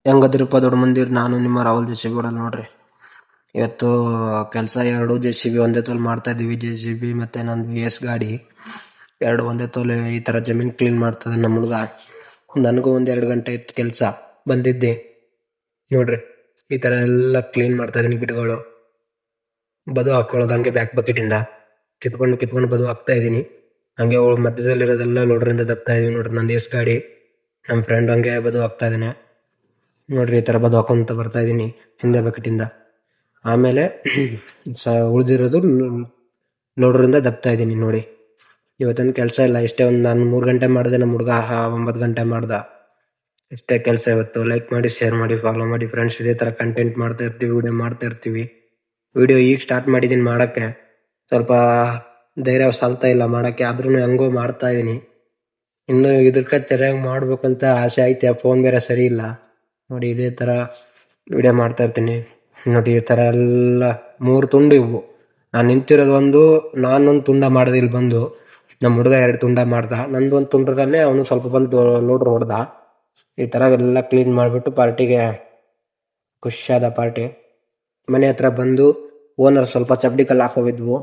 ಹೆಂಗದಿರಪ್ಪ ದೊಡ್ಡ ಮಂದಿರ್, ನಾನು ನಿಮ್ಮ ರಾಹುಲ್ JCB ಓಡಲ್ ನೋಡ್ರಿ. ಇವತ್ತು ಕೆಲಸ 2 JCB ಒಂದೇ ತೋಲ್ ಮಾಡ್ತಾ ಇದೀವಿ. JCB ಮತ್ತೆ ನಂದು VS ಗಾಡಿ 2 ಒಂದೇ ತೋಲೆ ಈ ತರ ಜಮೀನ್ ಕ್ಲೀನ್ ಮಾಡ್ತದೆ ನಮ್ಮ ಹುಡುಗ. ನನಗೂ 1-2 ಗಂಟೆ ಇತ್ತು ಕೆಲಸ, ಬಂದಿದ್ದೆ ನೋಡ್ರಿ. ಈ ತರ ಎಲ್ಲ ಕ್ಲೀನ್ ಮಾಡ್ತಾ ಇದೀನಿ. ಗಿಡಗಳು ಬದು ಹಾಕೊಳ್ಳೋದು ಹಂಗೆ ಬ್ಯಾಕ್ ಬಕೆಟ್ ಇಂದ ಕಿತ್ಕೊಂಡು ಬದು ಹಾಕ್ತಾ ಇದೀನಿ. ಹಂಗೆ ಮಧ್ಯದಲ್ಲಿರೋದೆಲ್ಲ ಲೋಡ್ರಿಂದ ದಬ್ತಾ ಇದೀವಿ ನೋಡ್ರಿ. ನಂದು VS ಗಾಡಿ, ನಮ್ಮ ಫ್ರೆಂಡ್ ಹಂಗೆ ಬದು ಹಾಕ್ತಾ ಇದ್ದಾನೆ ನೋಡ್ರಿ. ಈ ತರ ಬದು ಹಾಕೊಂತ ಬರ್ತಾ ಇದೀನಿ ಹಿಂದೆ ಬಕೆಟಿಂದ. ಆಮೇಲೆ ಉಳಿದಿರೋದು ಲೋಡ್ರಿಂದ ದಬ್ತಾ ಇದೀನಿ ನೋಡಿ. ಇವತ್ತೇನು ಕೆಲಸ ಇಲ್ಲ, ಇಷ್ಟೇ. ನಾನು 3 ಗಂಟೆ ಮಾಡಿದೆ, ನಮ್ಮ ಹುಡುಗ 9 ಗಂಟೆ ಮಾಡ್ದ. ಇಷ್ಟೇ ಕೆಲಸ ಇವತ್ತು. ಲೈಕ್ ಮಾಡಿ, ಶೇರ್ ಮಾಡಿ, ಫಾಲೋ ಮಾಡಿ ಫ್ರೆಂಡ್ಸ್. ಇದೇ ತರ ಕಂಟೆಂಟ್ ಮಾಡ್ತಾ ಇರ್ತೀವಿ, ವಿಡಿಯೋ ಮಾಡ್ತಾ ಇರ್ತೀವಿ. ವಿಡಿಯೋ ಈಗ ಸ್ಟಾರ್ಟ್ ಮಾಡಿದೀನಿ ಮಾಡಕ್ಕೆ, ಸ್ವಲ್ಪ ಧೈರ್ಯ ಸಾಲ್ತಾ ಇಲ್ಲ ಮಾಡಕ್ಕೆ, ಆದ್ರೂ ಹೆಂಗೋ ಮಾಡ್ತಾ ಇದೀನಿ. ಇನ್ನು ಇದಕ್ಕ ಚೆನ್ನಾಗಿ ಮಾಡ್ಬೇಕಂತ ಆಸೆ ಐತೆ. ಫೋನ್ ಬೇರೆ ಸರಿ ಇಲ್ಲ ನೋಡಿ. ಇದೇ ತರ ವಿಡಿಯೋ ಮಾಡ್ತಾ ಇರ್ತೀನಿ ನೋಡಿ. ಈ ತರ ಎಲ್ಲ 3 ತುಂಡು ಇವು. ನಾನು ನಿಂತಿರೋದು ನಾನೊಂದು ತುಂಡ ಮಾಡಿದೆ ಇಲ್ಲಿ ಬಂದು. ನಮ್ಮ ಹುಡುಗ 2 ತುಂಡ ಮಾಡ್ದ. ನಂದು ಒಂದು ತುಂಡದಲ್ಲಿ ಅವನು ಸ್ವಲ್ಪ ಬಂದು ಲೋಡ್ರ್ ಹೊಡ್ದ. ಈ ತರ ಎಲ್ಲ ಕ್ಲೀನ್ ಮಾಡ್ಬಿಟ್ಟು ಪಾರ್ಟಿಗೆ ಖುಷಿಯಾದ ಪಾರ್ಟಿ. ಮನೆ ಹತ್ರ ಬಂದು ಓನರ್ ಸ್ವಲ್ಪ ಚಪ್ಪಡಿ ಕಲ್ಲು ಹಾಕೋವಿದ್ವು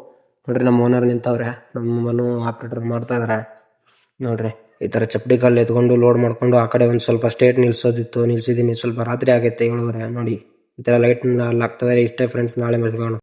ನೋಡ್ರಿ. ನಮ್ಮ ಓನರ್ ನಿಂತವ್ರೆ, ನಮ್ಮನು ಆಪರೇಟರ್ ಮಾಡ್ತಾ ಇದಾರೆ ನೋಡ್ರಿ. ಈ ತರ ಚಪ್ಪಡಿ ಕಲ್ಲು ಎತ್ಕೊಂಡು ಲೋಡ್ ಮಾಡ್ಕೊಂಡು ಆ ಕಡೆ ಒಂದು ಸ್ವಲ್ಪ ಸ್ಟೇಟ್ ನಿಲ್ಸಿದೀನಿ. ಸ್ವಲ್ಪ ರಾತ್ರಿ ಆಗೈತೆ 7:30 ನೋಡಿ. ಈ ತರ ಲೈಟ್ ಆಗ್ತದೆ. ಇಷ್ಟೇ ಫ್ರೆಂಡ್ಸ್, ನಾಳೆ ಮಸ್ಗೋಣ.